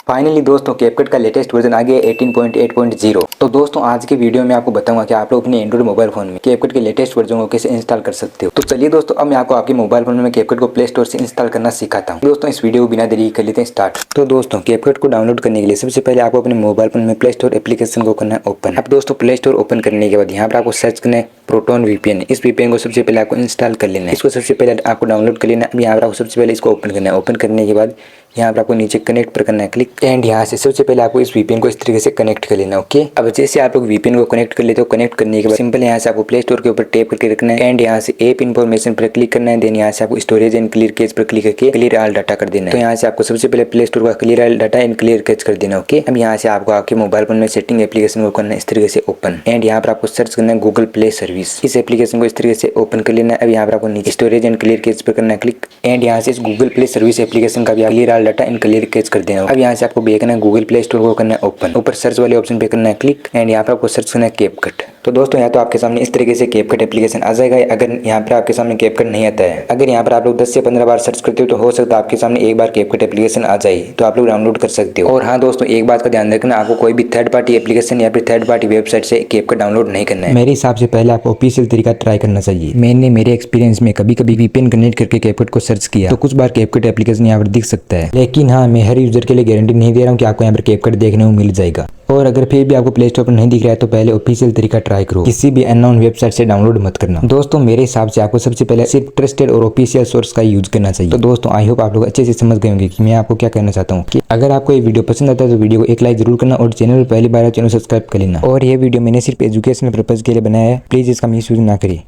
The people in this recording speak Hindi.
फाइनली दोस्तों कैपकट का लेटेस्ट वर्जन आ गया 18.8.0। तो दोस्तों आज की वीडियो में आपको बताऊंगा कि आप लोग अपने एंड्रॉइड मोबाइल फोन में कैपकट के लेटेस्ट वर्जन को कैसे इंस्टॉल कर सकते हो। तो चलिए दोस्तों अब मैं आपको आपके मोबाइल फोन में कैपकट को प्ले स्टोर से इंस्टॉल करना सिखाता हूँ। दोस्तों इस वीडियो को बिना देरी कर लेते हैं स्टार्ट। तो दोस्तों कैपकट को डाउनलोड करने के लिए सबसे पहले आपको अपने मोबाइल फोन में प्ले स्टोर एप्लीकेशन को करना है ओपन। अब दोस्तों प्ले स्टोर ओपन करने के बाद यहाँ पर आपको सर्च करना है प्रोटोन वीपीएन। इस वीपीएन को सबसे पहले आपको इंस्टॉल कर लेना है। इसको सबसे पहले आपको डाउनलोड कर लेना है। यहाँ पर आपको सबसे पहले इसको ओपन करना है। ओपन करने के बाद यहाँ पर आपको नीचे कनेक्ट पर करना है क्लिक एंड यहाँ से सबसे पहले आपको इस वीपीएन को इस तरीके से कनेक्ट कर लेना। ओके, अब जैसे आप लोग वीपीएन को कनेक्ट कर लेते हो, कनेक्ट करने के बाद सिंपल यहाँ से आपको प्ले स्टोर के ऊपर टैप करके रखना है एंड यहाँ से ऐप इन्फॉर्मेशन पर क्लिक करना है। देन यहाँ से आपको स्टोरेज एंड क्लियर कैच पर क्लिक करके क्लियर ऑल डाटा कर देना है। तो यहाँ से आपको सबसे पहले प्ले स्टोर का clear all data and clear catch कर देना। ओके, अब यहाँ से आपको आपके मोबाइल फोन में सेटिंग एप्लीकेशन को करना है इस तरीके से ओपन एंड यहाँ पर आपको सर्च करना है गूगल प्ले सर्विस। इस एप्लीकेशन को इस तरीके से ओपन कर लेना है। अब यहाँ पर आपको नीचे स्टोरेज एंड क्लियर कैच पर करना है क्लिक एंड यहाँ से इस गूगल प्ले सर्विस एप्लीकेशन का भी clear all data and clear catch कर देना। अब यहाँ से आपको देखना है गूगल प्ले स्टोर को करना है ओपन, ऊपर सर्च वाले ऑप्शन पे करना है क्लिक एंड यहाँ पर आपको सर्च करना है कैपकट। तो दोस्तों यहाँ तो आपके सामने इस तरीके से कैपकट एप्लीकेशन आ जाएगा। अगर यहाँ पर आपके सामने कैपकट नहीं आता है, अगर यहाँ पर आप लोग 10 से 15 बार सर्च करते हो तो हो सकता है आपके सामने एक बार कैपकट एप्लीकेशन आ जाए, तो आप लोग डाउनलोड कर सकते हो। और हाँ दोस्तों एक बात का ध्यान रखना, आपको कोई भी थर्ड पार्टी एप्लीकेशन या फिर थर्ड पार्टी वेबसाइट से कैपकट डाउनलोड नहीं करना है। मेरे हिसाब से पहले आपको ऑफिशियल तरीका ट्राई करना चाहिए। मैंने मेरे एक्सपीरियंस में कभी कभी वीपीएन कनेक्ट करके कैपकट को सर्च किया तो कुछ बार कैपकट एप्लीकेशन यहाँ पर दिख सकता है, लेकिन हाँ मैं हर यूजर के लिए गारंटी नहीं दे रहा हूँ कि आपको यहाँ पर कैपकट देखने को मिल जाएगा। और अगर फिर भी आपको प्ले स्टोर पर नहीं दिख रहा है तो पहले ऑफिशियल तरीका ट्राई करो, किसी भी अननोन वेबसाइट से डाउनलोड मत करना। दोस्तों मेरे हिसाब से आपको सबसे पहले सिर्फ ट्रस्टेड और ऑफिशियल सोर्स का यूज करना चाहिए। तो दोस्तों आई होप आप लोग अच्छे से समझ गए होंगे कि मैं आपको क्या कहना चाहता हूँ। कि अगर आपको ये वीडियो पसंद आता है तो वीडियो को एक लाइक जरूर करना और चैनल पर पहली बार चैनल सब्सक्राइब कर लेना। और ये वीडियो मैंने सिर्फ एजुकेशनल पर्पज के लिए बनाया है, प्लीज इसका मिसयूज ना करिए।